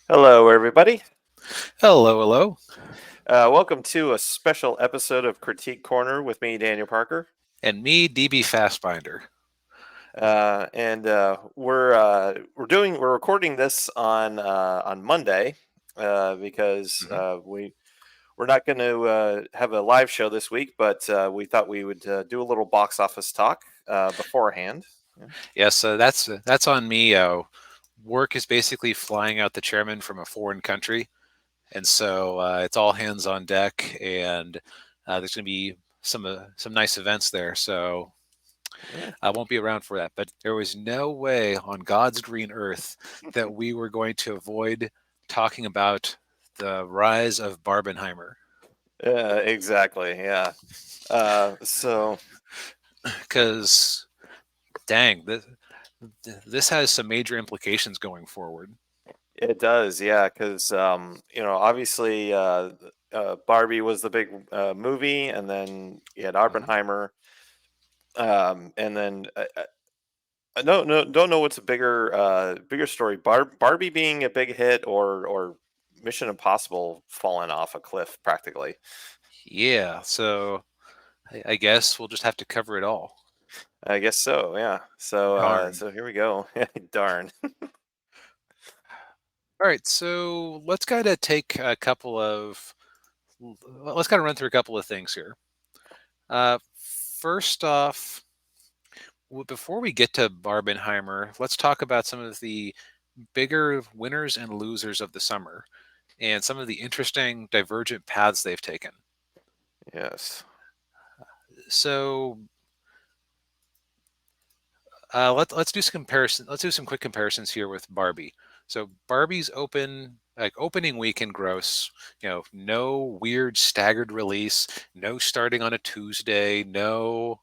Hello, everybody. Hello, hello. Welcome to a special episode of Critique Corner with me, Daniel Parker. And me, DB Fastbinder. And we're recording this on Monday because hmm we're not going to have a live show this week, but we thought we would do a little box office talk beforehand. Yeah. Yes, that's on me. Work is basically flying out the chairman from a foreign country, and so it's all hands on deck, and there's going to be some nice events there. So Yeah. I won't be around for that. But there was no way on God's green earth that we were going to avoid talking about the rise of Barbenheimer, Exactly. Yeah. So because dang, this has some major implications going forward. It does, yeah, because obviously, Barbie was the big movie, and then you had Mhm. Oppenheimer, and then no, don't know what's a bigger story, Barbie being a big hit, or Mission Impossible falling off a cliff practically. Yeah, so I guess we'll just have to cover it all. I guess so, yeah. So Darn. so here we go. Darn. All right, so let's kind of take a couple of let's kind of run through a couple of things here. First off, before we get to Barbenheimer, let's talk about some of the bigger winners and losers of the summer and some of the interesting divergent paths they've taken. Yes. So let's do some comparison. Let's do some quick comparisons here with Barbie. So Barbie's opening weekend gross. No weird staggered release. No starting on a Tuesday. No.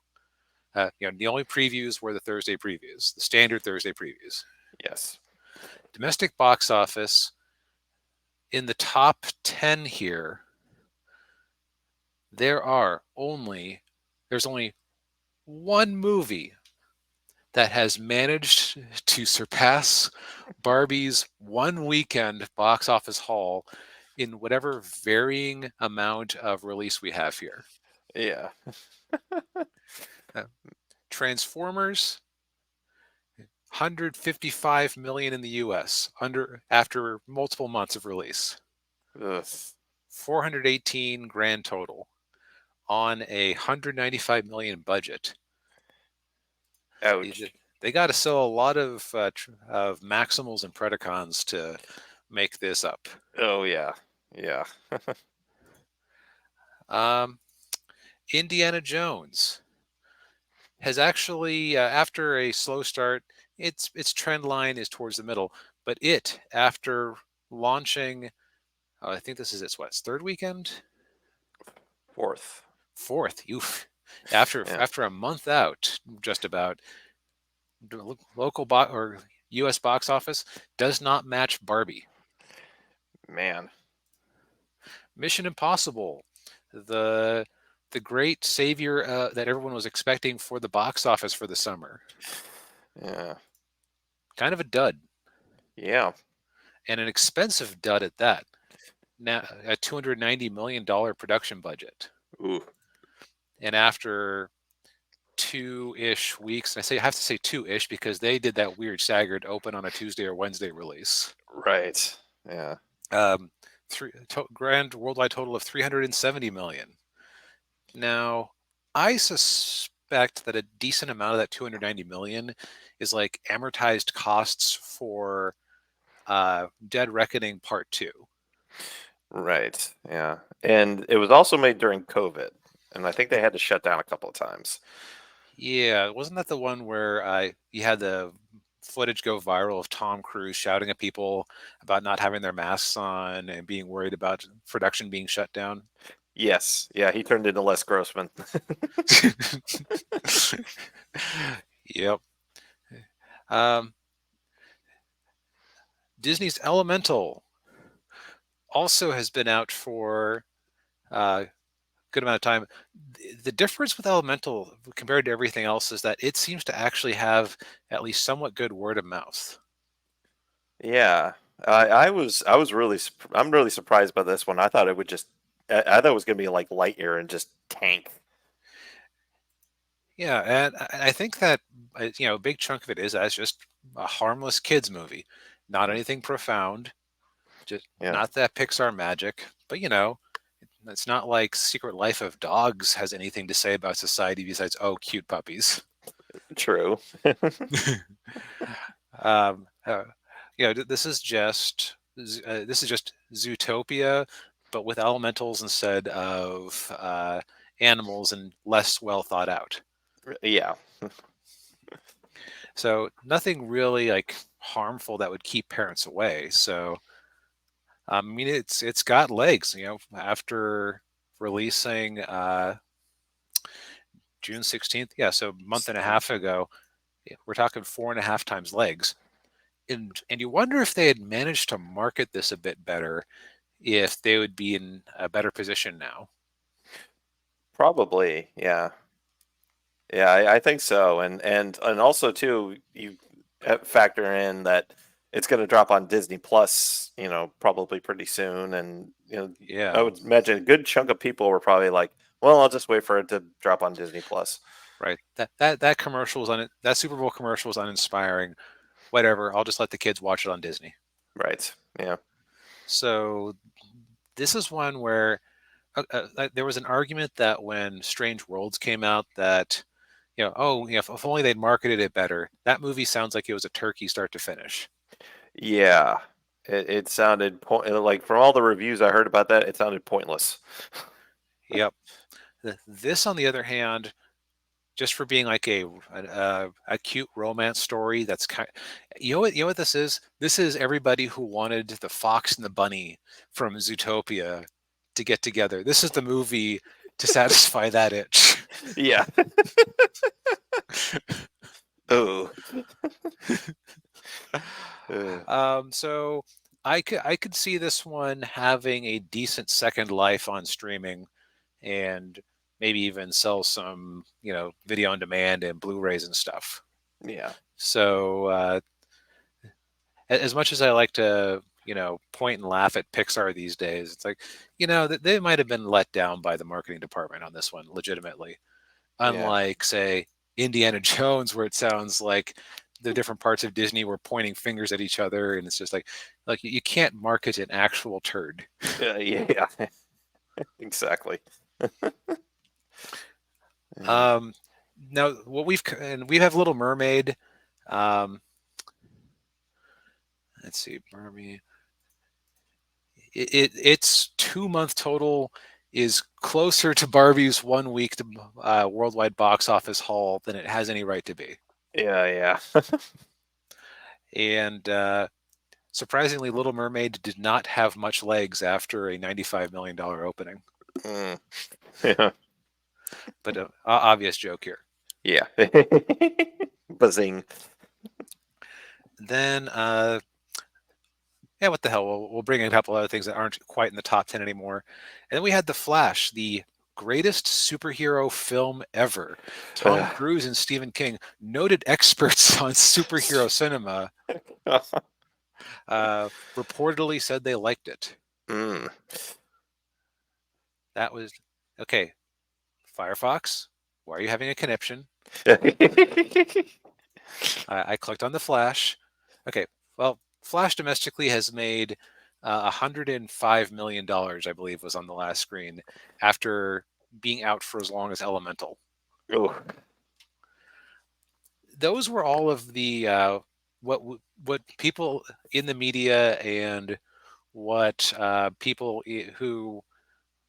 The only previews were the Thursday previews, the standard Thursday previews. Yes. Domestic box office in the top 10 here. There's only one movie that has managed to surpass Barbie's one weekend box office haul in whatever varying amount of release we have here. Yeah. Uh, Transformers, 155 million in the US under after multiple months of release. Ugh. 418 grand total on a 195 million budget. Ouch. They got to sell a lot of Maximals and Predacons to make this up. Oh yeah. Yeah. Um, Indiana Jones has actually, after a slow start, its trend line is towards the middle. But after launching, I think this is its third weekend, Fourth. fourth. Oof. After Yeah. after a month out, just about local or U.S. box office does not match Barbie. Man. Mission Impossible, the the great savior that everyone was expecting for the box office for the summer, Yeah. kind of a dud, Yeah. and an expensive dud at that. Now a $290 million production budget, Ooh. and after two-ish weeks, I have to say two-ish because they did that weird staggered open on a Tuesday or Wednesday release. Right. Yeah. Um, grand worldwide total of 370 million. Now, I suspect that a decent amount of that 290 million is like amortized costs for Dead Reckoning Part 2. Right. Yeah. And it was also made during COVID, and I think they had to shut down a couple of times. Yeah, wasn't that the one where you had the footage go viral of Tom Cruise shouting at people about not having their masks on and being worried about production being shut down? Yes. Yeah. He turned into Les Grossman. Yep. Um, Disney's Elemental also has been out for a good amount of time. The difference with Elemental compared to everything else is that it seems to actually have at least somewhat good word of mouth. Yeah. I was really I'm really surprised by this one. I thought it would just I thought it was gonna be like Lightyear and just tank. Yeah, and I think that a big chunk of it is as just a harmless kids movie, not Mm, anything profound, just yeah, not that Pixar magic, but it's not like Secret Life of Dogs has anything to say about society besides oh, cute puppies. true. um, uh, this is just Zootopia, but with elementals instead of animals and less well thought out. Yeah, So nothing really like harmful that would keep parents away. So I mean, it's got legs. After releasing June 16th, yeah, so a month and a half ago, yeah, we're talking 4.5 times legs. And you wonder if they had managed to market this a bit better, if they would be in a better position now. probably. Yeah, yeah, I think so. And also too, you factor in that it's going to drop on Disney Plus, probably pretty soon, and I Yeah, would imagine a good chunk of people were probably like, well, I'll just wait for it to drop on Disney Plus. right. That commercial was that Super Bowl commercial was uninspiring. Whatever, I'll just let the kids watch it on Disney. Right. Yeah. So this is one where there was an argument that when Strange Worlds came out, that if only they'd marketed it better. That movie sounds like it was a turkey start to finish. Yeah. It sounded like from all the reviews I heard about that, it sounded pointless. Yep. This, on the other hand, just for being like a cute romance story, that's you know what this is. This is everybody who wanted the fox and the bunny from Zootopia to get together. This is the movie to satisfy that itch. Yeah. Oh. Uh, So I could see this one having a decent second life on streaming, and maybe even sell some video on demand and Blu-rays and stuff. yeah. So as much as I like to point and laugh at Pixar these days, it's like that they might have been let down by the marketing department on this one legitimately, Yeah. unlike say Indiana Jones, where it sounds like the different parts of Disney were pointing fingers at each other, and it's just like you can't market an actual turd. Yeah. Exactly. Yeah. um Now what we have Little Mermaid. um let's see, Barbie. Its 2 month total is closer to Barbie's 1 week to worldwide box office haul than it has any right to be. Yeah. Yeah. And surprisingly, Little Mermaid did not have much legs after a $95 million opening. Mm. Yeah. But obvious joke here. Yeah. Buzzing. Then, yeah, what the hell? We'll bring in a couple other things that aren't quite in the top 10 anymore. And then we had The Flash, the greatest superhero film ever. Tom Cruise and Stephen King, noted experts on superhero cinema, reportedly said they liked it. Mm. That was okay. Firefox, why are you having a conniption? I clicked on The Flash. Okay, well, Flash domestically has made $105 million, I believe, was on the last screen after being out for as long as Elemental. Oh. Those were all of the what people in the media and what people who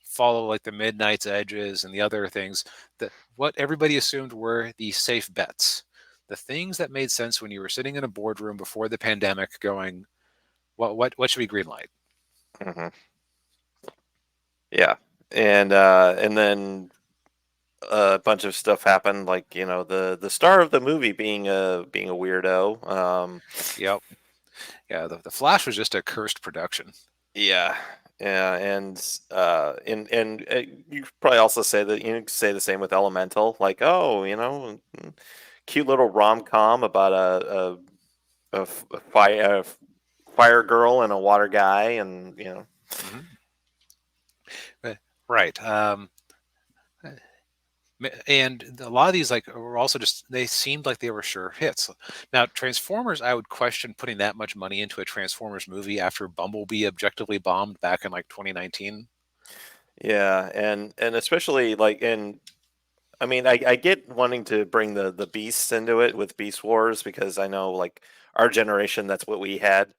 follow like the Midnight's Edges and the other things, that what everybody assumed were the safe bets, the things that made sense when you were sitting in a boardroom before the pandemic, going, what should we greenlight? Mhm. Yeah. And then a bunch of stuff happened, like the star of the movie being a weirdo. Yep, yeah. The Flash was just a cursed production. Yeah, yeah, and you could probably also say that you could say the same with Elemental, like, oh, cute little rom com about a fire girl and a water guy, and Mhm. Right. And a lot of these like were also just they seemed like they were sure hits. Now, Transformers, I would question putting that much money into a Transformers movie after Bumblebee objectively bombed back in like 2019. yeah, and especially like in I mean, I get wanting to bring the beasts into it with Beast Wars because I know like our generation that's what we had.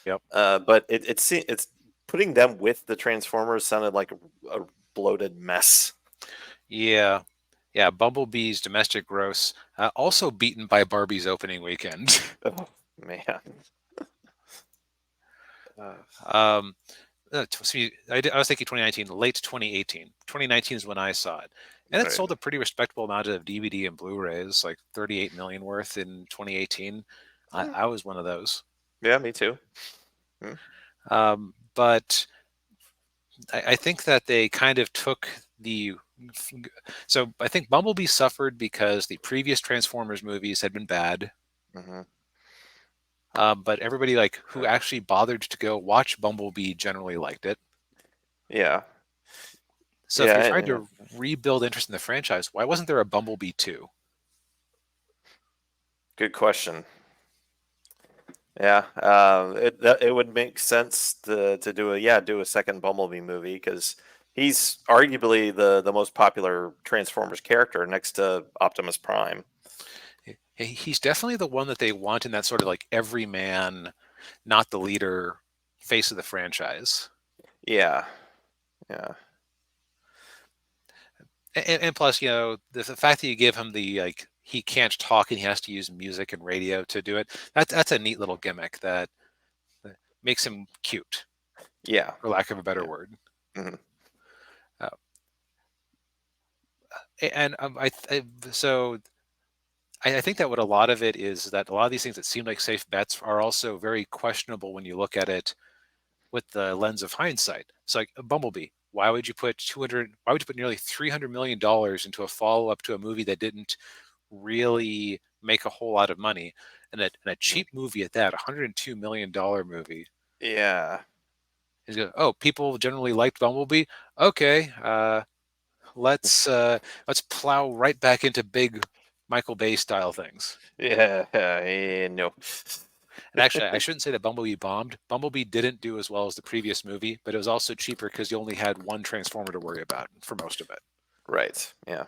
Yep. But it's putting them with the Transformers sounded like a bloated mess. Yeah. Yeah. Bumblebee's domestic gross, also beaten by Barbie's opening weekend. Oh man. Uh, um, see, I was thinking 2019, late 2018. 2019 is when I saw it. And it right. sold a pretty respectable amount of DVD and Blu-rays, like 38 million worth in 2018. Hmm, I was one of those. yeah, me too. Hmm, But I think that they kind of took the. So I think Bumblebee suffered because the previous Transformers movies had been bad. hmm. But everybody like who actually bothered to go watch Bumblebee generally liked it. Yeah, So if yeah, you're and, trying yeah. to rebuild interest in the franchise, why wasn't there a Bumblebee 2? Good question. Yeah, it would make sense to do a second Bumblebee movie because he's arguably the most popular Transformers character next to Optimus Prime. He's definitely the one that they want in that sort of like everyman, not the leader face of the franchise. Yeah, yeah, And plus, the fact that you give him the like he can't talk and he has to use music and radio to do it. That's a neat little gimmick that makes him cute, yeah, for lack of a better yeah. word. Mhm, Uh, and so I think that what a lot of it is that a lot of these things that seem like safe bets are also very questionable when you look at it with the lens of hindsight. It's like a Bumblebee. Why would you put 200? Why would you put nearly $300 million into a follow up to a movie that didn't really make a whole lot of money, and a mhm. cheap movie at that, $102 million movie? Yeah, He's go, oh, people generally liked Bumblebee. Okay, let's plow right back into big Michael Bay style things. yeah, no. And actually, I shouldn't say that Bumblebee bombed. Bumblebee didn't do as well as the previous movie, but it was also cheaper because you only had one Transformer to worry about for most of it. Right. Yeah.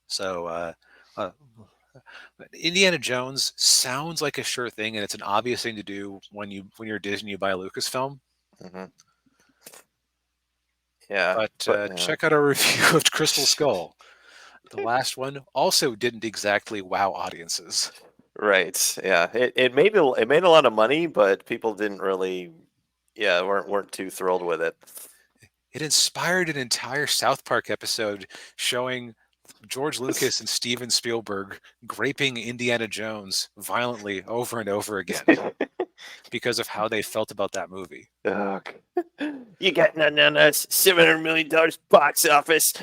So, uh, Indiana Jones sounds like a sure thing, and it's an obvious thing to do when you're Disney, you buy a Lucasfilm. Hmm. Yeah. But But yeah. check out our review of Crystal Skull. The last one also didn't exactly wow audiences. Right. Yeah. It made a lot of money, but people didn't really yeah, weren't too thrilled with it. It inspired an entire South Park episode showing George Lucas and Steven Spielberg graping Indiana Jones violently over and over again because of how they felt about that movie. Ugh. You got nothing on us. $700 million box office.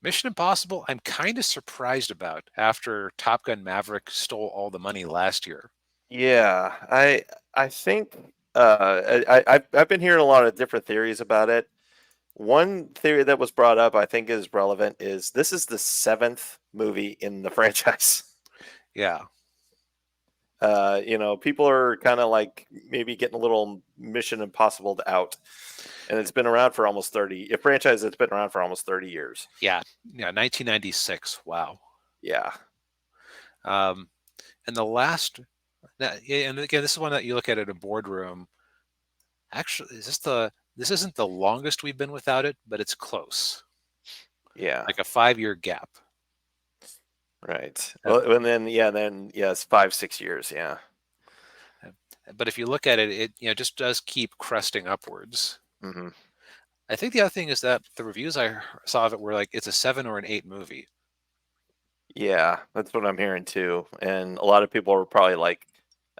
Mission Impossible, I'm kind of surprised about after Top Gun Maverick stole all the money last year. Yeah, I think I've been hearing a lot of different theories about it. One theory that was brought up, I think, is relevant. Is this is the seventh movie in the franchise? Yeah. People are kind of like maybe getting a little Mission Impossible out, and it's been around for almost 30. A franchise that's been around for almost 30 years. Yeah. Yeah. 1996. Wow. Yeah, Um, and the last, yeah, and again, this is one that you look at in a boardroom. Actually, this isn't the longest we've been without it, but it's close, yeah, like a 5 year gap. right. Uh, Well, and then yes, 5 6 years. Yeah. but if you look at it, it just does keep cresting upwards. Hmm. I think the other thing is that the reviews I saw of it were like it's a 7 or an 8 movie. Yeah, that's what I'm hearing too. And a lot of people are probably like,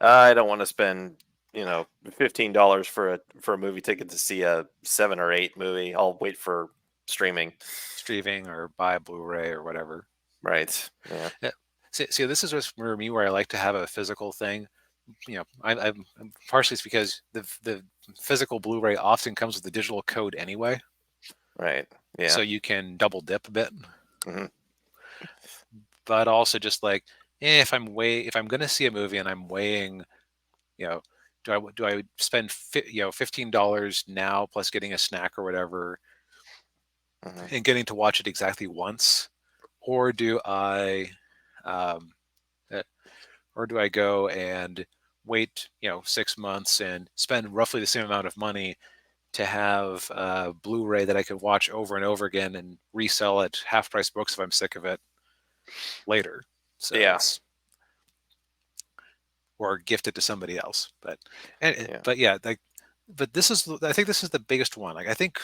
I don't want to spend, $15 for a movie ticket to see a 7 or 8 movie. I'll wait for streaming. Streaming or buy a Blu-ray or whatever. Right. Yeah. Yeah. See, this is just for me where I like to have a physical thing. I'm partially it's because the physical Blu-ray often comes with a digital code anyway, Right. Yeah. so you can double dip a bit. Hmm. But also just like, if I'm gonna see a movie and I'm weighing, you know, do I spend $15 now plus getting a snack or whatever Hmm. and getting to watch it exactly once, or do I, um, uh, or do I go and wait 6 months and spend roughly the same amount of money to have a Blu-ray that I could watch over and over again and resell at half price books if I'm sick of it later. So Yeah. it's or gift it to somebody else. Yeah. But yeah, like but this is I think this is the biggest one. Like I think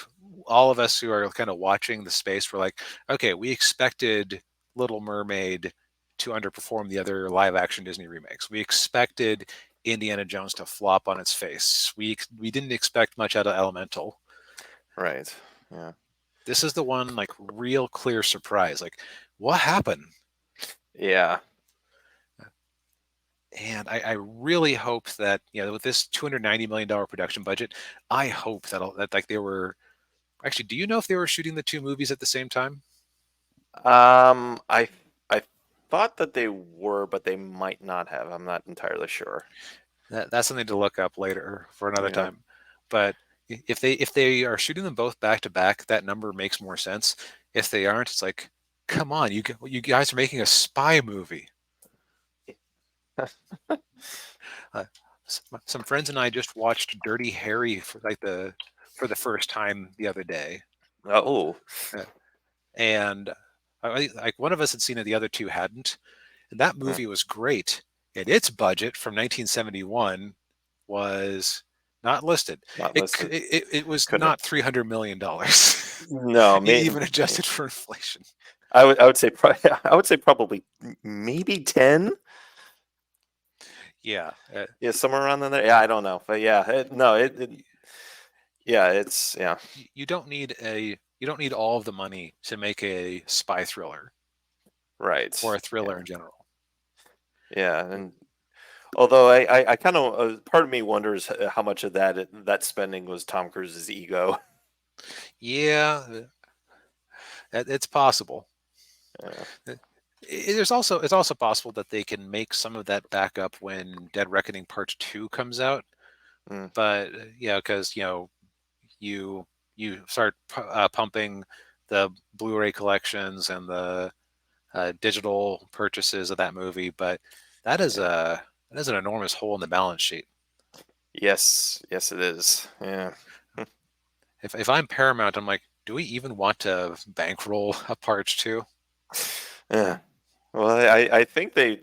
all of us who are kind of watching the space were like, okay, we expected Little Mermaid to underperform the other live action Disney remakes. We expected Indiana Jones to flop on its face. We didn't expect much out of Elemental. Right. Yeah. This is the one like real clear surprise. Like, what happened? Yeah. And I really hope that with this $290 million production budget, I hope that like they were actually. Do you know if they were shooting the two movies at the same time? I thought that they were, but they might not have. I'm not entirely sure. That's something to look up later for another Yeah. time. But if they are shooting them both back to back, that number makes more sense. If they aren't, it's like, come on, you guys are making a spy movie. Uh, some friends and I just watched Dirty Harry for the first time the other day. Oh. Uh, and like one of us had seen it, the other two hadn't. And that Hmm. movie was great. And its budget from 1971 was not listed. Not listed. It was Couldn't have. not $300 million, No, even adjusted for inflation. I would say I would say probably maybe 10. Yeah, Yeah, somewhere around there. Yeah, I don't know, but yeah, no, yeah, it's yeah, you don't need all of the money to make a spy thriller or right, a thriller yeah, in general. yeah, and although I kind of part of me wonders how much of that spending was Tom Cruise's ego. Yeah, it's possible. Yeah. Uh, it's also possible that they can make some of that back up when Dead Reckoning Part 2 comes out. Mm, But yeah, because you start pumping the Blu-ray collections and the digital purchases of that movie, but that is yeah. a that is an enormous hole in the balance sheet. Yes, yes, it is. Yeah. If I'm Paramount, I'm like, do we even want to bankroll a part two? Yeah. Well, I think they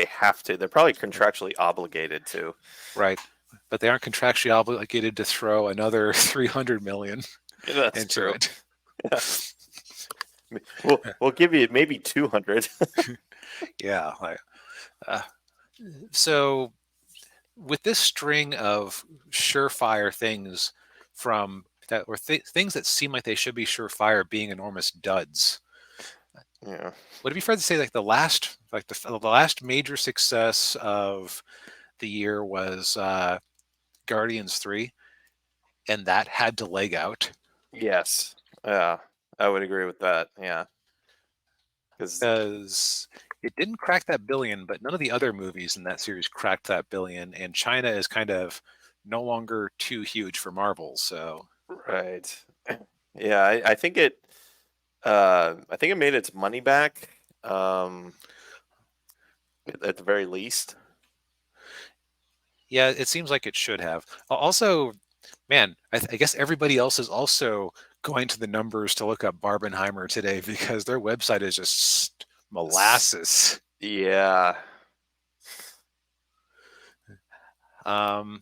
have to. They're probably contractually obligated to. Right. But they aren't contractually obligated to throw another 300 million Yeah, that's into true. it. Yeah. We'll give you maybe 200. Yeah. Uh, so with this string of surefire things from that or things that seem like they should be surefire being enormous duds, Yeah. would it be fair to say like the last major success of the year was Guardians 3, and that had to leg out Yes. Yeah. I would agree with that. Yeah. Because because it didn't crack that billion, but none of the other movies in that series cracked that billion, and China is kind of no longer too huge for Marvel. So right. Yeah, I think it made its money back. At the very least. yeah, it seems like it should have. Also, man, I guess everybody else is also going to the numbers to look up Barbenheimer today because their website is just S- molasses. Yeah. Um,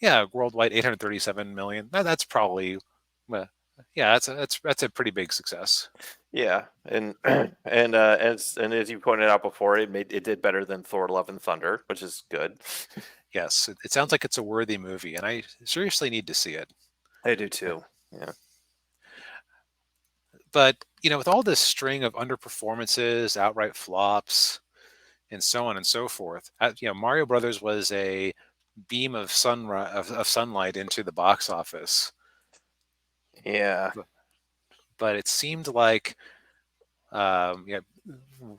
yeah, worldwide 837 million. That's probably, well, yeah, that's a pretty big success. Yeah. And as you pointed out before, it did better than Thor: Love and Thunder, which is good. Yes, it sounds like it's a worthy movie, and I seriously need to see it. I do too. Yeah. But with all this string of underperformances, outright flops, and so on and so forth, Mario Brothers was a beam of sunlight into the box office. Yeah. But it seemed like, yeah,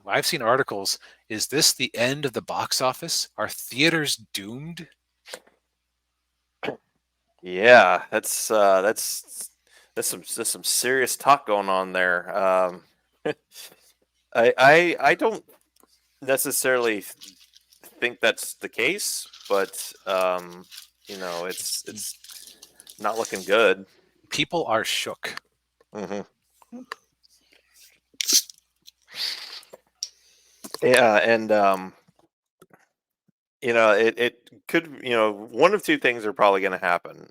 I've seen articles. Is this the end of the box office? Are theaters doomed? Yeah, that's some serious talk going on there. I don't necessarily think that's the case, but it's not looking good. People are shook. Hmm. Yeah, and it could, one of two things are probably going to happen.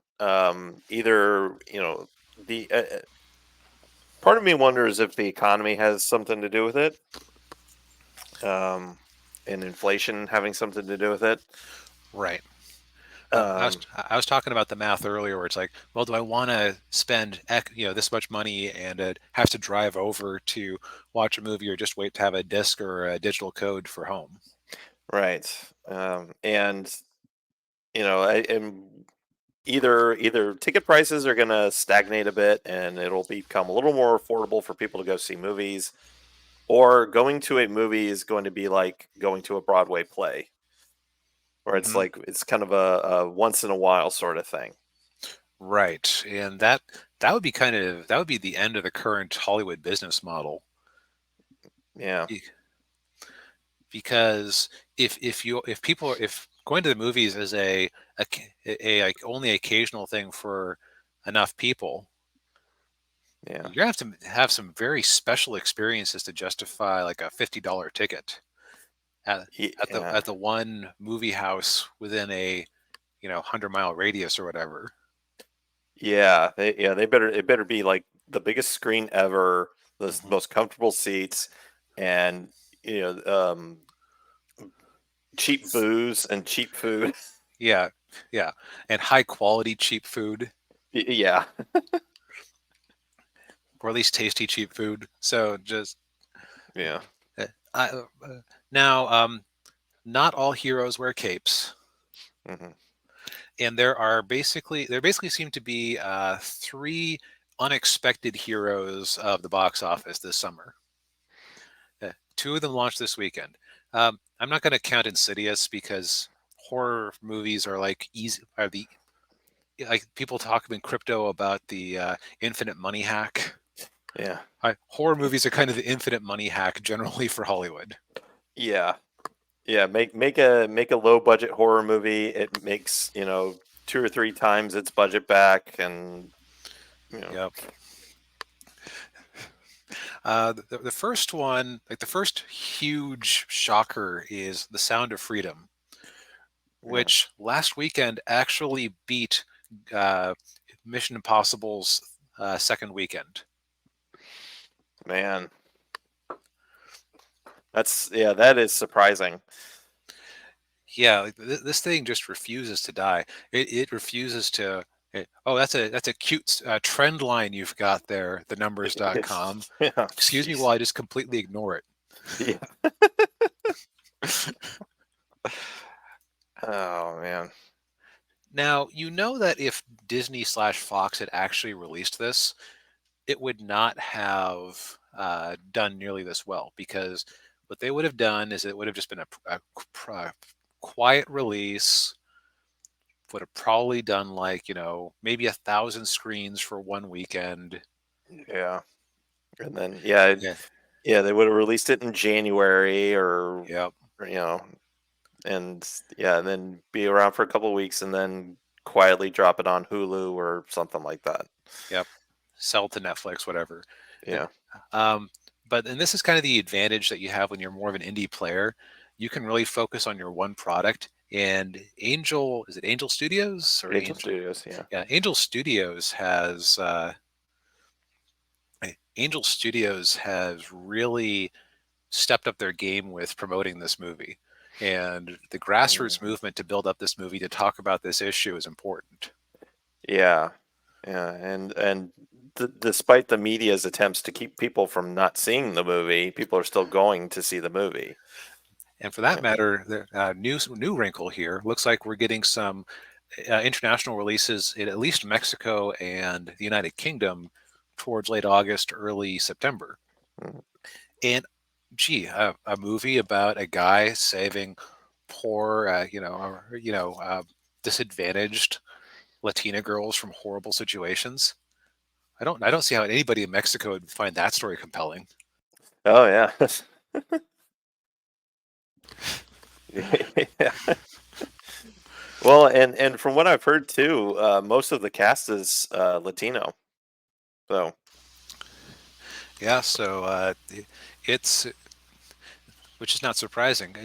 Either, the part of me wonders if the economy has something to do with it, um, and inflation having something to do with it. Right. I was Um, I was talking about the math earlier, where it's like, well, do I want to spend this much money and have to drive over to watch a movie, or just wait to have a disc or a digital code for home? right. And and either ticket prices are going to stagnate a bit, and it'll become a little more affordable for people to go see movies, or going to a movie is going to be like going to a Broadway play, where it's Hmm. like it's kind of a once in a while sort of thing. Right, and that would be the end of the current Hollywood business model. Yeah. Be- Because if going to the movies is like only occasional thing for enough people, Yeah. you're gonna have to have some very special experiences to justify like a $50 ticket at at the Yeah. at the one movie house within a 100-mile radius or whatever. It better be like the biggest screen ever, the Hmm. most comfortable seats, and you know um cheap booze and cheap food. Yeah, yeah, and high quality cheap food, Yeah. or at least tasty cheap food. So just Yeah. uh, I, now, not all heroes wear capes. Hmm. And there basically seem to be three unexpected heroes of the box office this summer. Two of them launched this weekend. I'm not going to count Insidious, because horror movies are like easy are the like people talk in crypto about the infinite money hack. Yeah. Horror movies are kind of the infinite money hack generally for Hollywood. Yeah. Yeah. Make a low budget horror movie. It makes, two or three times its budget back, and you know Yep. The first one, like the first huge shocker, is The Sound of Freedom, yeah. which last weekend actually beat uh, Mission Impossible's second weekend. Man, that is surprising. Yeah, like this thing just refuses to die. It refuses to. Oh, that's a cute trend line you've got there, the numbers.com. Yeah. Excuse me Jeez. while I just completely ignore it. Yeah. Oh man. Now, you know that if Disney/Fox had actually released this, it would not have done nearly this well, because what they would have done is it would have just been a quiet release. Would have probably done like maybe 1,000 screens for one weekend. Yeah. And then Yeah. yeah, they would have released it in January, Yep. or, and yeah, and then be around for a couple of weeks, and then quietly drop it on Hulu or something like that. Yep. Sell to Netflix, whatever. Uh, Yeah. Um, and this is kind of the advantage that you have when you're more of an indie player. You can really focus on your one product. And is it Angel Studios or Angel Angel? Studios, yeah. Yeah, Angel Studios has really stepped up their game with promoting this movie. And the grassroots Mhm. movement to build up this movie to talk about this issue is important. Yeah. Yeah, and despite the media's attempts to keep people from not seeing the movie, people are still going to see the movie. And for that Yeah. matter, the new wrinkle here looks like we're getting some international releases in at least Mexico and the United Kingdom towards late August, early September. Mhm. And gee, a movie about a guy saving poor, disadvantaged Latina girls from horrible situations. I don't see how anybody in Mexico would find that story compelling. Oh yeah. Yeah. Well, and from what I've heard too, most of the cast is Latino. So Yeah, so it's which is not surprising.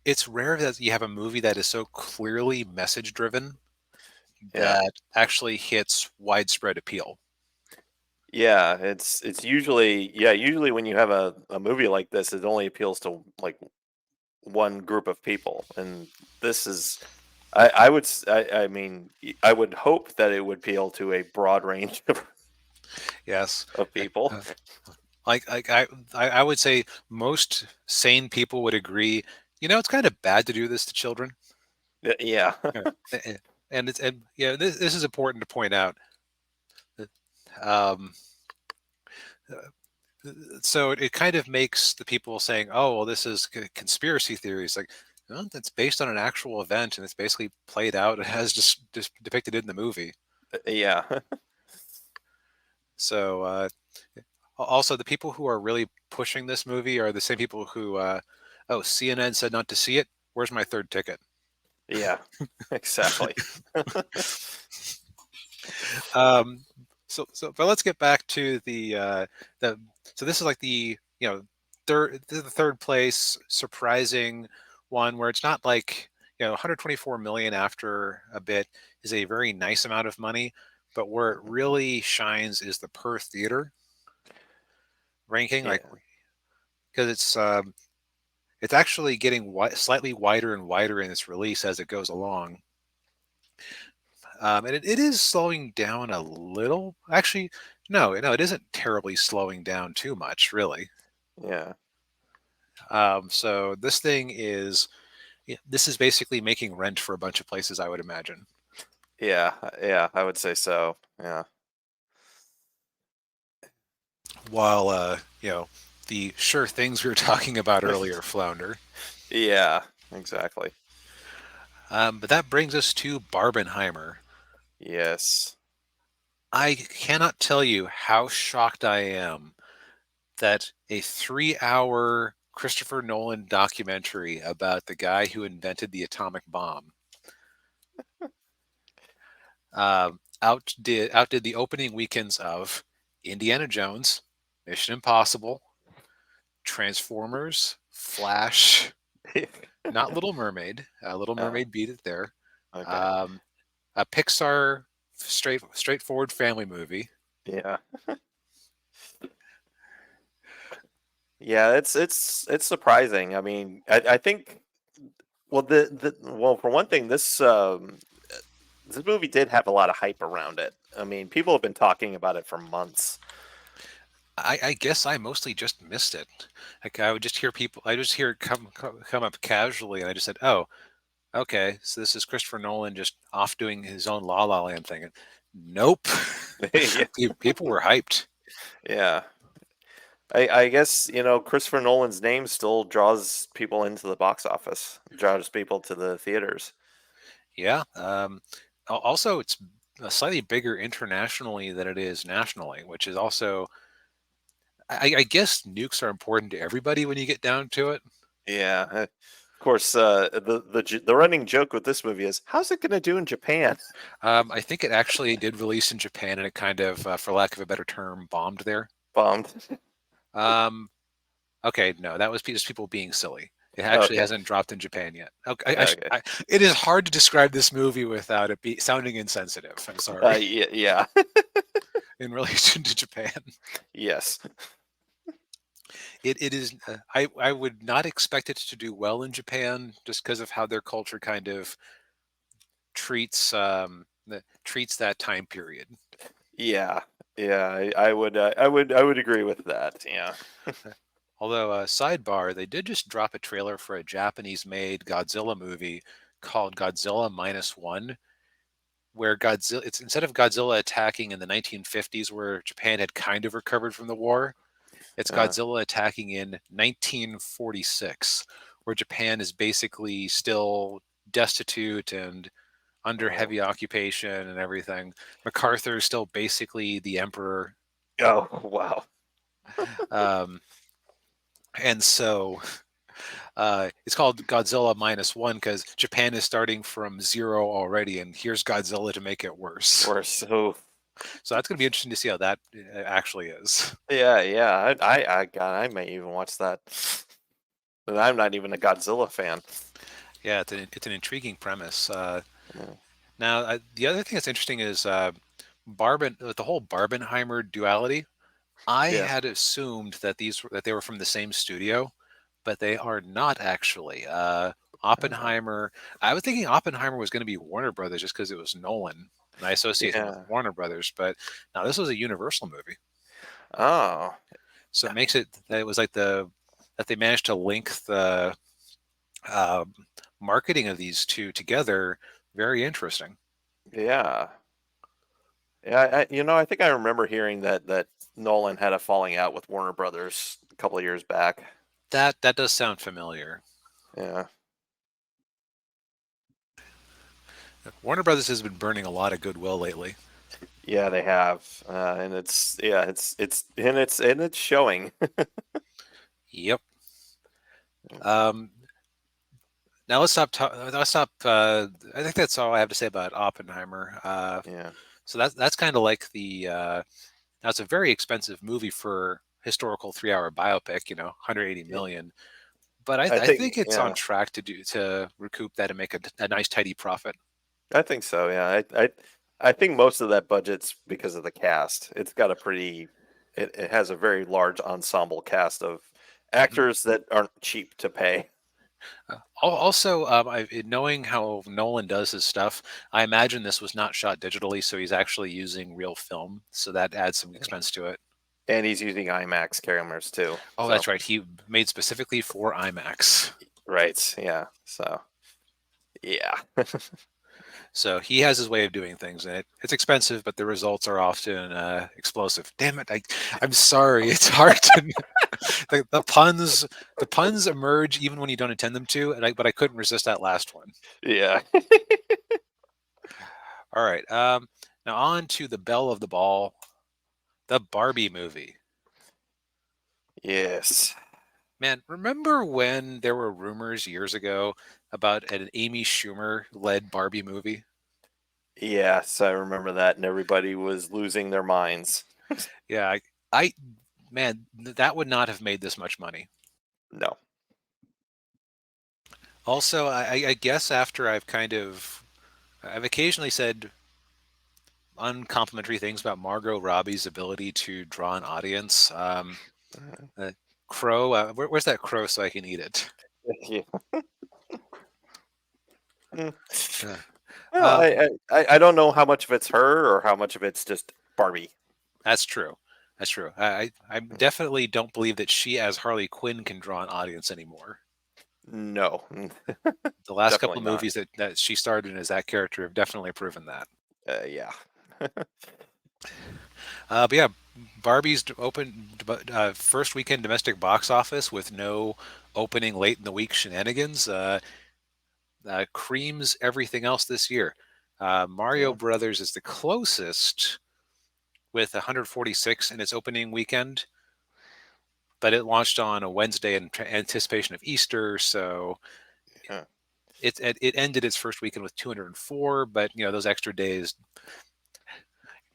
It's rare that you have a movie that is so clearly message driven yeah. that actually hits widespread appeal. Yeah, it's usually, yeah, usually when you have a movie like this, it only appeals to like one group of people, and this is I would I mean I would hope that it would appeal to a broad range Yes, of uh, people. uh, I would say most sane people would agree. You know, it's kind of bad to do this to children. Yeah. Yeah. And yeah, this is important to point out. that, Um, uh, so it kind of makes the people saying, "Oh, well, this is conspiracy theories." Like, no, that's based on an actual event, and it's basically played out as just depicted in the movie. Yeah. So, also the people who are really pushing this movie are the same people who, oh, CNN said not to see it. Where's my third ticket? Yeah. Exactly. Um, but let's get back to the. So this is like the third place surprising one where it's not like 124 million after a bit is a very nice amount of money, but where it really shines is the per theater ranking, like Yeah. because it's actually getting slightly wider and wider in its release as it goes along. And it is slowing down a little. Actually, no, it isn't terribly slowing down too much, really. Yeah. So this is basically making rent for a bunch of places, I would imagine. Yeah. Yeah, I would say so. Yeah. While the sure things we were talking about earlier flounder. Yeah, exactly. But that brings us to Barbenheimer. Yes. I cannot tell you how shocked I am that a 3 hour Christopher Nolan documentary about the guy who invented the atomic bomb outdid the opening weekends of Indiana Jones, Mission Impossible, Transformers, Flash, not Little Mermaid. Little Oh, Mermaid beat it there. okay. Um, a Pixar straightforward family movie. Yeah. Yeah, it's surprising. I mean, I think, well, well, for one thing, this movie did have a lot of hype around it. I mean, people have been talking about it for months. I guess I mostly just missed it. Like I would just hear people, I just hear it come up casually, and I just said, "Oh, okay, so this is Christopher Nolan just off doing his own La La Land thing." And nope, Yeah. people were hyped. Yeah. I guess, Christopher Nolan's name still draws people into the box office, draws people to the theaters. Yeah. Also, it's slightly bigger internationally than it is nationally, which is also, I guess, nukes are important to everybody when you get down to it. Yeah. Of course, the running joke with this movie is, how's it going to do in Japan? I think it actually did release in Japan, and it kind of, for lack of a better term, bombed there. Bombed. Um, okay, no, that was just people being silly. It actually Okay. hasn't dropped in Japan yet. Okay, Okay. it is hard to describe this movie without it be sounding insensitive. I'm sorry Yeah, yeah. in relation to Japan. Yes. It is. I would not expect it to do well in Japan just because of how their culture kind of treats. that treats that time period. Yeah, yeah, I would agree with that. Yeah, Although, sidebar, they did just drop a trailer for a Japanese-made Godzilla movie called Godzilla Minus One, where Godzilla, it's instead of Godzilla attacking in the 1950s, where Japan had kind of recovered from the war, it's uh, Godzilla attacking in 1946, where Japan is basically still destitute and under oh, heavy occupation and everything. MacArthur is still basically the emperor. oh wow, Um, and so it's called Godzilla Minus One because Japan is starting from zero already, and here's Godzilla to make it worse. we're so So that's going to be interesting to see how that actually is. yeah, yeah. God, I may even watch that. And I'm not even a Godzilla fan. Yeah, it's an intriguing premise. Yeah, Now, the other thing that's interesting is the whole Barbenheimer duality. I yeah. had assumed that they were from the same studio, but they are not actually. Oh, Oppenheimer. I was thinking Oppenheimer was going to be Warner Brothers just because it was Nolan, and I associate him with yeah. Warner Brothers. But now this was a Universal movie, Oh, so it makes it that it was like that they managed to link the uh, marketing of these two together. Very interesting. yeah. Yeah, I think I remember hearing that Nolan had a falling out with Warner Brothers a couple of years back. That does sound familiar. Yeah, Warner Brothers has been burning a lot of goodwill lately. yeah, they have, and it's showing. Yep. Um, Now let's stop. Let's stop. I think that's all I have to say about Oppenheimer. Yeah, So that's kind of like the. That's a very expensive movie for historical 3 hour biopic. 180 yeah. million. But I I think think it's on yeah, track to recoup that and make a nice tidy profit. I think so. Yeah, I think most of that budget's because of the cast. It's got a pretty, it has a very large ensemble cast of Hmm. actors that aren't cheap to pay. Also, knowing how Nolan does his stuff, I imagine this was not shot digitally, so he's actually using real film, so that adds some expense to it. And he's using IMAX cameras too. Oh, So that's right. He made specifically for IMAX. right, yeah. So yeah, So he has his way of doing things, and it's expensive, but the results are often explosive. Damn it! I'm sorry. It's hard to the puns. The puns emerge even when you don't intend them to, but I couldn't resist that last one. yeah, All right. Now on to the belle of the ball, the Barbie movie. yes, Man, remember when there were rumors years ago about an Amy Schumer led Barbie movie? yes. I remember that, and everybody was losing their minds. Yeah, I man, that would not have made this much money. No, Also, I guess after I've occasionally said uncomplimentary things about Margot Robbie's ability to draw an audience. uh, Uh, Crow, where's that crow so I can eat it? yeah. Mm. Uh, Well, uh, I don't know how much of it's her or how much of it's just Barbie. that's true. That's true. I Mm. definitely don't believe that she, as Harley Quinn, can draw an audience anymore. No, The last couple definitely of not. movies that she starred in as that character have definitely proven that. Yeah. But yeah, Barbie's first weekend domestic box office with no opening late in the week shenanigans creams everything else this year. Mario Yeah. Brothers is the closest with 146 in its opening weekend, but it launched on a Wednesday in anticipation of Easter, so Yeah. it ended its first weekend with 204. But those extra days,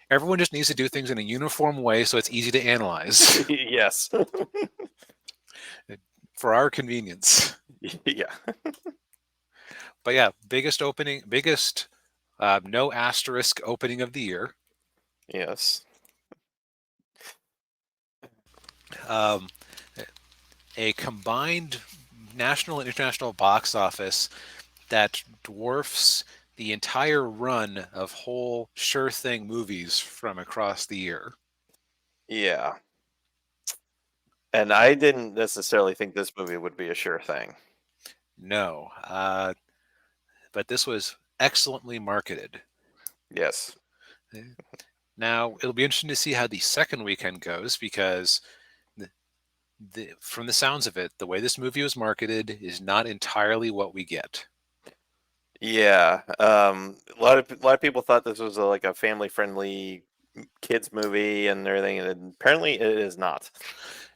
everyone just needs to do things in a uniform way so it's easy to analyze Yes. for our convenience. Yeah. But yeah, biggest no asterisk opening of the year. Yes. Um, a combined national and international box office that dwarfs the entire run of whole sure thing movies from across the year. Yeah. And I didn't necessarily think this movie would be a sure thing. No, but this was excellently marketed. Yes. Now, it'll be interesting to see how the second weekend goes because from the sounds of it, the way this movie was marketed is not entirely what we get. Yeah. A lot of people thought this was like a family friendly kids movie and everything, and apparently it is not.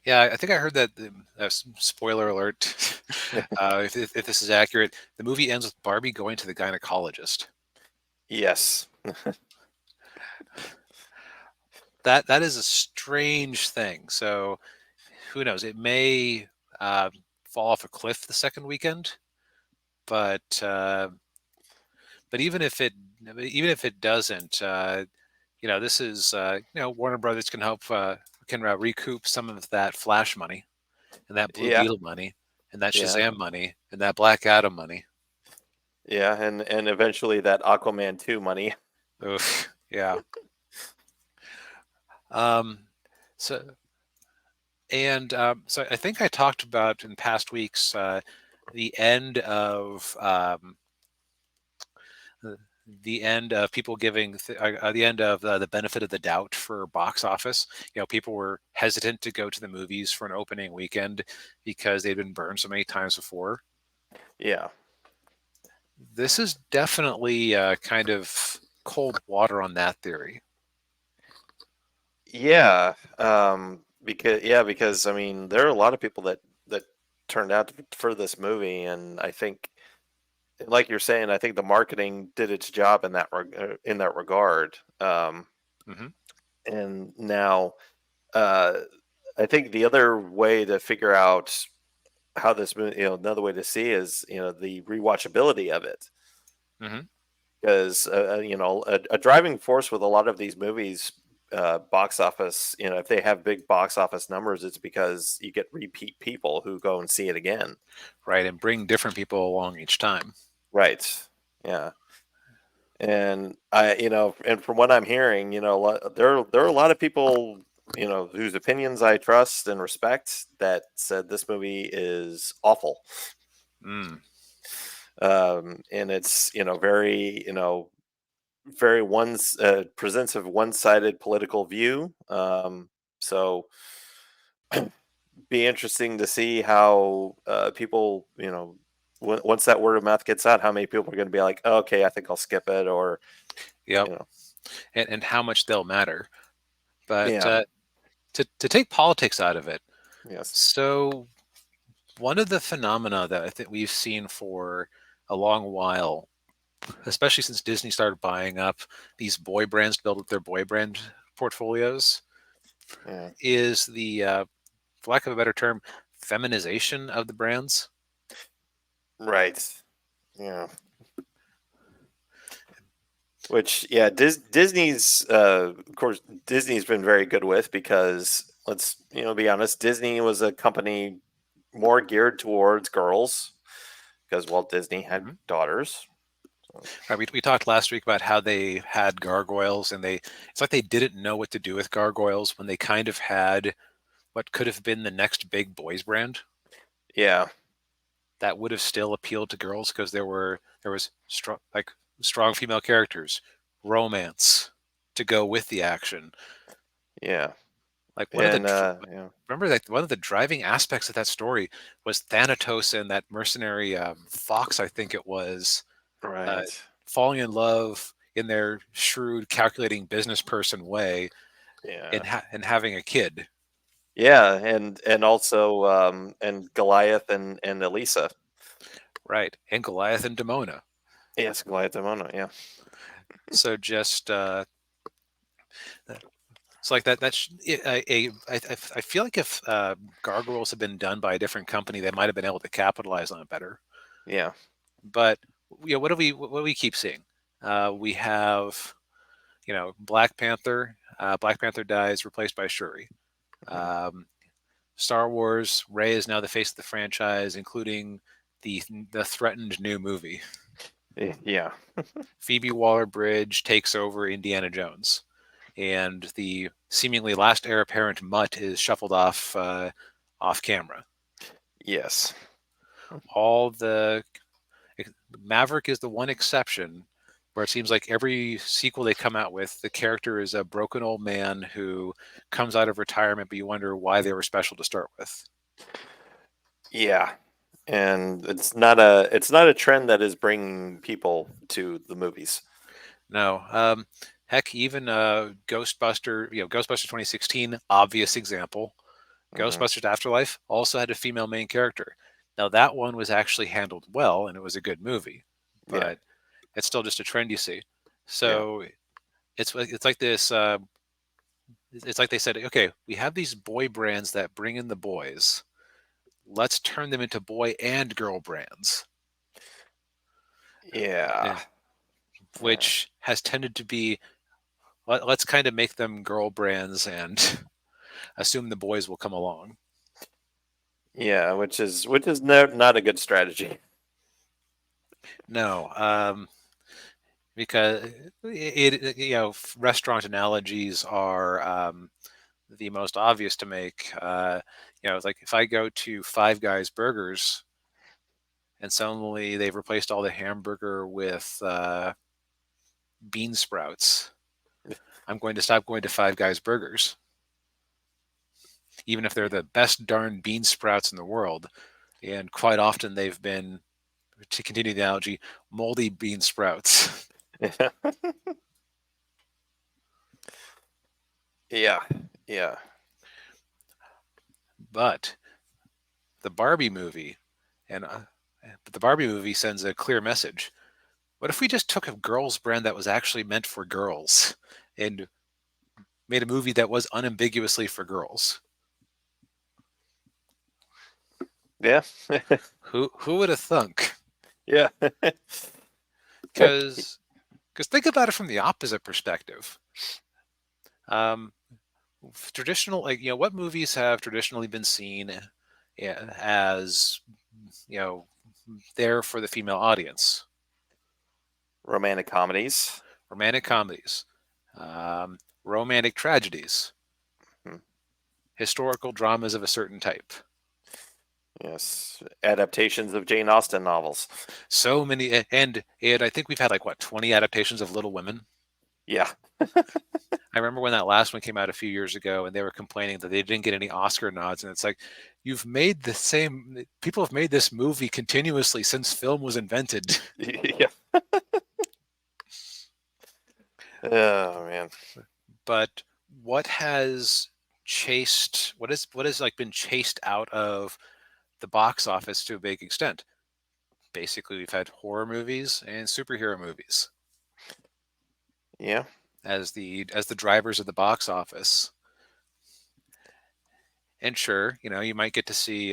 Yeah, I think I heard that. Spoiler alert! If this is accurate, the movie ends with Barbie going to the gynecologist. Yes. That is a strange thing. So who knows? It may uh, fall off a cliff the second weekend, but uh, but even if it doesn't, this is Warner Brothers can help recoup some of that Flash money and that Blue Yeah. Beetle money and that Yeah. Shazam money and that Black Adam money. Yeah. And eventually that Aquaman 2 money. Oof, yeah. Um, so so I think I talked about in past weeks the end of the end of people giving the end of the benefit of the doubt for box office. People were hesitant to go to the movies for an opening weekend because they'd been burned so many times before. Yeah. This is definitely kind of cold water on that theory. Yeah. Because I mean, there are a lot of people that turned out for this movie, and I think, like you're saying, I think the marketing did its job in in that regard. Hmm. And now, uh, I think the other way to figure out how this movie, another way to see is, the rewatchability of it. Hmm. Because, a driving force with a lot of these movies, box office, if they have big box office numbers, it's because you get repeat people who go and see it again. Right, and bring different people along each time. Right. Yeah. And and from what I'm hearing, there are a lot of people, whose opinions I trust and respect that said this movie is awful. Mm, And it's, very presents a one-sided political view. So be interesting to see how people, once that word of mouth gets out, how many people are going to be like, oh, okay, I think I'll skip it, or yep, you know, and how much they'll matter. But yeah, to take politics out of it, yes, so one of the phenomena that I think we've seen for a long while, especially since Disney started buying up these boy brands to build up their boy brand portfolios, yeah, is the, for lack of a better term, feminization of the brands. right, yeah. Which, yeah, Disney's, of course, Disney's been very good with, because let's, be honest, Disney was a company more geared towards girls because Walt Disney had Mhm. daughters. So, Right, we talked last week about how they had gargoyles, and it's like they didn't know what to do with gargoyles when they kind of had what could have been the next big boys brand yeah, that would have still appealed to girls because there was strong female characters, romance to go with the action. yeah, Like and yeah, remember that one of the driving aspects of that story was Thanatos and that mercenary fox, I think it was, uh, right, falling in love in their shrewd, calculating business person way yeah, and having a kid. yeah, and also and Goliath and Elisa. Right, and Goliath and Demona. Yes, Goliath and Mono. Yeah, So just it's like that. That's I feel like if Gargoyles had been done by a different company, they might have been able to capitalize on it better. yeah, But what do we keep seeing? We have Black Panther. Black Panther dies, replaced by Shuri. mhm, Um, Star Wars. Rey is now the face of the franchise, including the the threatened new movie. Yeah. Phoebe Waller-Bridge takes over Indiana Jones, and the seemingly last heir apparent Mutt is shuffled off camera. Yes. All the Maverick is the one exception where it seems like every sequel they come out with, the character is a broken old man who comes out of retirement, but you wonder why they were special to start with. Yeah. And it's not a trend that is bringing people to the movies. No, heck, even Ghostbusters 2016, obvious example. Hmm. Ghostbusters Afterlife also had a female main character. Now that one was actually handled well, and it was a good movie, Yeah. but it's still just a trend you see. Yeah. So it's like this. It's like they said, okay, we have these boy brands that bring in the boys. Let's turn them into boy and girl brands, Yeah. eh, Yeah. which has tended to be let's kind of make them girl brands and assume the boys will come along. Yeah, which is not a good strategy. No, because restaurant analogies are the most obvious to make. It's like if I go to Five Guys Burgers and suddenly they've replaced all the hamburger with bean sprouts, I'm going to stop going to Five Guys Burgers, even if they're the best darn bean sprouts in the world. And quite often they've been, to continue the analogy, moldy bean sprouts. Yeah. Yeah. But the Barbie movie, and but the Barbie movie sends a clear message. What if we just took a girls' brand that was actually meant for girls and made a movie that was unambiguously for girls? Yeah. Who would have thunk? Yeah. Because think about it from the opposite perspective. Um, Traditional, what movies have traditionally been seen as you know there for the female audience? Romantic comedies. Romantic comedies, romantic tragedies, Hmm. historical dramas of a certain type. Yes. Adaptations of Jane Austen novels. So many, and I think we've had like what 20 adaptations of Little Women. Yeah. I remember when that last one came out a few years ago, and they were complaining that they didn't get any Oscar nods, and it's like you've made the same. People have made this movie continuously since film was invented. Yeah. Oh man. But what has what has like been chased out of the box office to a big extent? Basically, we've had horror movies and superhero movies Yeah. as the drivers of the box office. And sure, you might get to see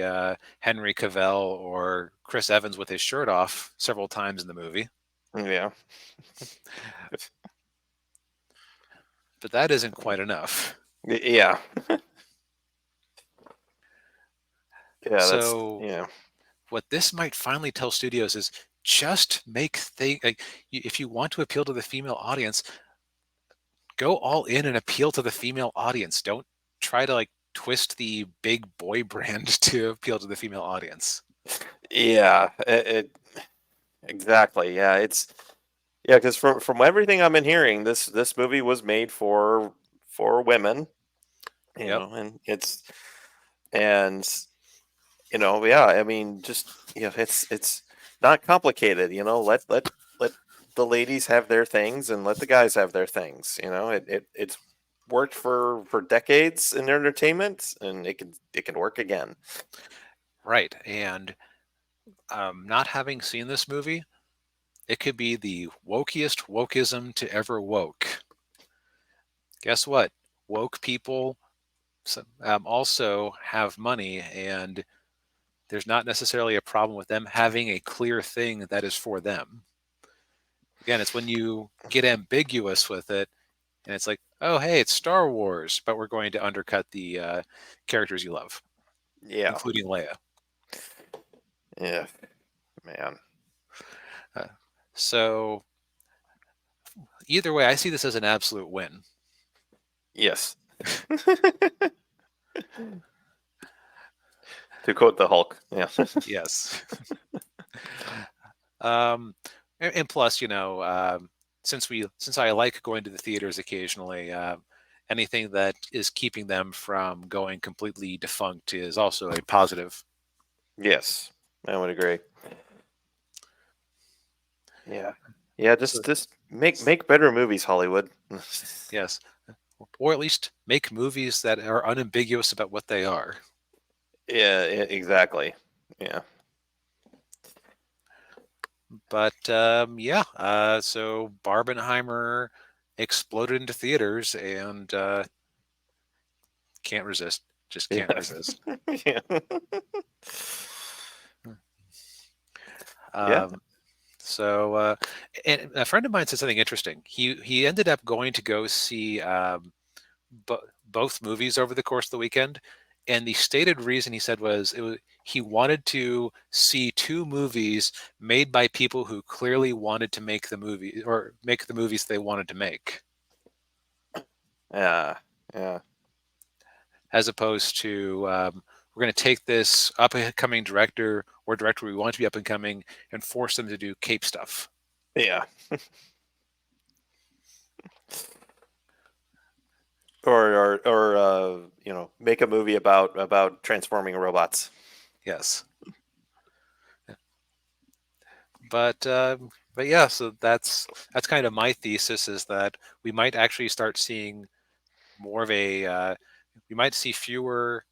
Henry Cavill or Chris Evans with his shirt off several times in the movie, Yeah. but that isn't quite enough. Yeah. Yeah. That's So, yeah. what this might finally tell studios is just make things like if you want to appeal to the female audience, go all in and appeal to the female audience. Don't try to like twist the big boy brand to appeal to the female audience. Yeah. Exactly. Yeah. Yeah. Because from everything I've been hearing, this movie was made for women. Yep. And and yeah, I mean, just it's not complicated. Let the ladies have their things and let the guys have their things. It's worked for decades in entertainment, and it can work again. Right. And not having seen this movie, it could be the wokiest wokeism to ever woke. Guess what? Woke people also have money, and there's not necessarily a problem with them having a clear thing that is for them. Again, it's when you get ambiguous with it, and it's like, oh, hey, it's Star Wars, but we're going to undercut the characters you love, Yeah, including Leia. yeah, man. Uh, So either way, I see this as an absolute win. Yes. To quote the Hulk. Yeah. Yes. Um, and plus, since I like going to the theaters occasionally, anything that is keeping them from going completely defunct is also a positive. Yes, I would agree. Yeah. Yeah, So just make better movies, Hollywood. yes, or at least make movies that are unambiguous about what they are. Yeah, exactly. Yeah. But yeah, so Barbenheimer exploded into theaters and can't resist. Just can't Yeah. resist. Yeah. Yeah. Um, So, and a friend of mine said something interesting. He ended up going to go see both movies over the course of the weekend, and the stated reason he said was he wanted to see two movies made by people who clearly wanted to make the movie or make the movies they wanted to make, Yeah. Yeah. as opposed to we're going to take this up and coming director or director we want to be up and coming and force them to do cape stuff. Yeah. Or make a movie about transforming robots. Yes. but but yeah, so that's kind of my thesis is that we might actually start seeing more of a we might see fewer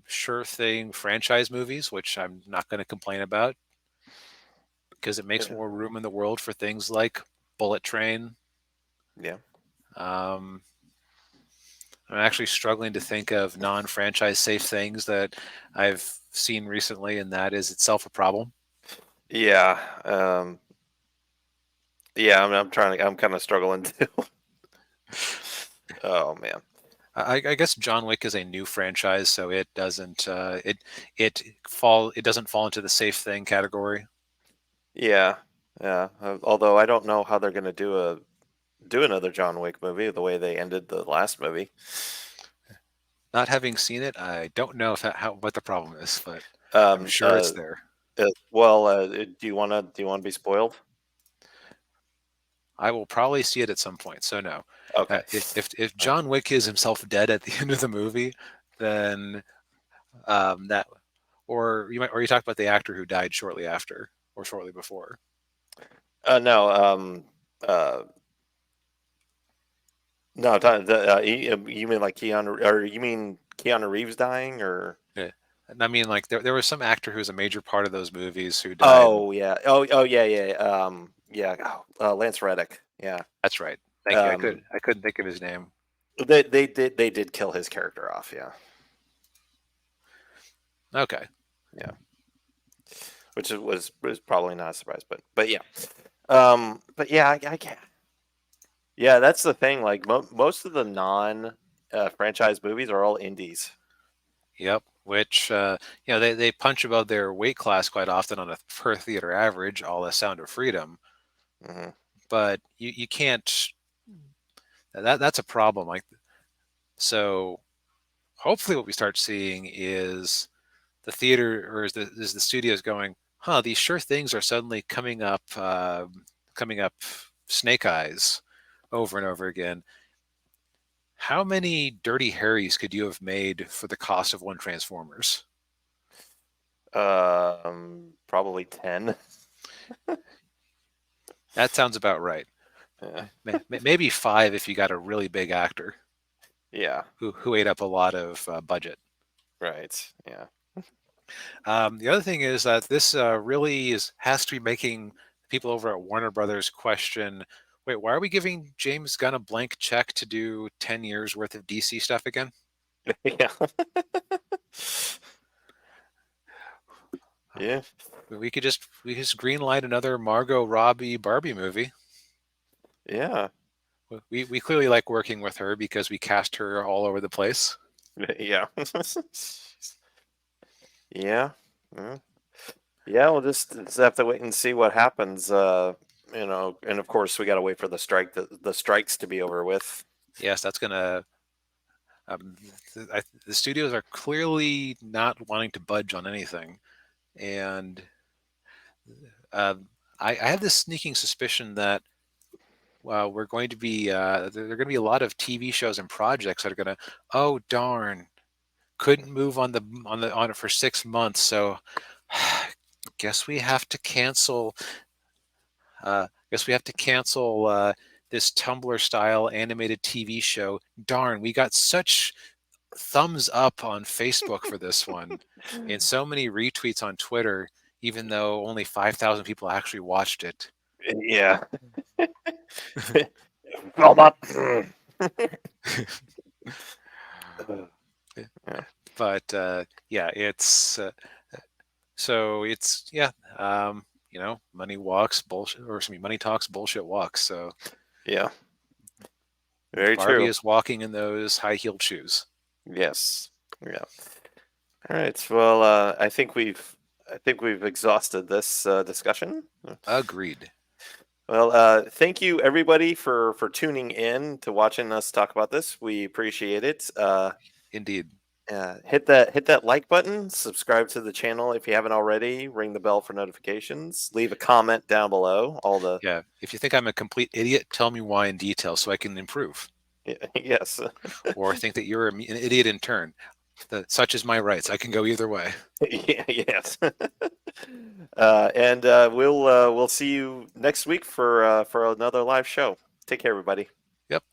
sure thing franchise movies, which I'm not going to complain about because it makes Yeah. more room in the world for things like Bullet Train. Yeah. um, I'm actually struggling to think of non-franchise safe things that I've seen recently, and that is itself a problem. Yeah. Yeah, I'm kind of struggling too. Oh man. I guess John Wick is a new franchise, so it doesn't fall into the safe thing category. Yeah. Yeah. Although I don't know how they're going to do another John Wick movie the way they ended the last movie. Not having seen it, I don't know if how what the problem is, but I'm Um. sure it's there. Well, do you want to be spoiled? I will probably see it at some point. So no, Okay. if Uh, John Wick is himself dead at the end of the movie, then that or you talk about the actor who died shortly after or shortly before. no. Uh. No. You mean like Keanu, or you mean Keanu Reeves dying, or? Yeah. And I mean, like there was some actor who was a major part of those movies who died. Oh yeah. Oh yeah. Yeah. Yeah. Oh, Lance Reddick. Yeah. That's right. Thank you. Um. I couldn't think of his name. They did kill his character off. Yeah. Okay. Yeah. Which was probably not a surprise, but yeah. But yeah, I can't. Yeah, that's the thing. Like most of the non franchise movies are all indies. Yep. Which they punch above their weight class quite often on a per theater average, all the Sound of Freedom. Hmm. But you can't. That's a problem. Like so, hopefully, what we start seeing is the theater or is the studios going, huh? These sure things are suddenly coming up snake eyes over and over again. How many Dirty Harrys could you have made for the cost of one Transformers? Probably 10. That sounds about right. Yeah. Maybe five if you got a really big actor Yeah. who ate up a lot of budget. Right. Yeah. The other thing is that this really has to be making people over at Warner Brothers question. Wait, why are we giving James Gunn a blank check to do 10 years worth of DC stuff again? Yeah. Uh, Yeah. we just greenlight another Margot Robbie Barbie movie. Yeah. We clearly like working with her because we cast her all over the place. Yeah. Yeah. Mm. Yeah, we'll just have to wait and see what happens. And of course we got to wait for the strikes to be over with. Yes, that's gonna. Um, the studios are clearly not wanting to budge on anything, and uh, I have this sneaking suspicion that we're going to be there are going to be a lot of TV shows and projects that are going to, oh darn, couldn't move on it for 6 months, so guess we have to cancel. Guess we have to cancel this Tumblr style animated TV show. Darn, we got such thumbs up on Facebook for this one, and so many retweets on Twitter, even though only 5,000 people actually watched it. Yeah. Robot. Yeah. But yeah, it's yeah, money walks, bullshit, or excuse me, money talks, bullshit walks. So Yeah. Very Barbie true. is walking in those high-heeled shoes. Yes. Yeah. All right. Well, I think we've exhausted this discussion. Agreed. Well, thank you everybody for tuning in to watching us talk about this. We appreciate it. Indeed. Hit that like button, subscribe to the channel if you haven't already, ring the bell for notifications, leave a comment down below. All the Yeah. If you think I'm a complete idiot, tell me why in detail so I can improve. yes. Or think that you're an idiot in turn. Such is my rights. I can go either way. Yeah, yes. And we'll see you next week for another live show. Take care, everybody. Yep.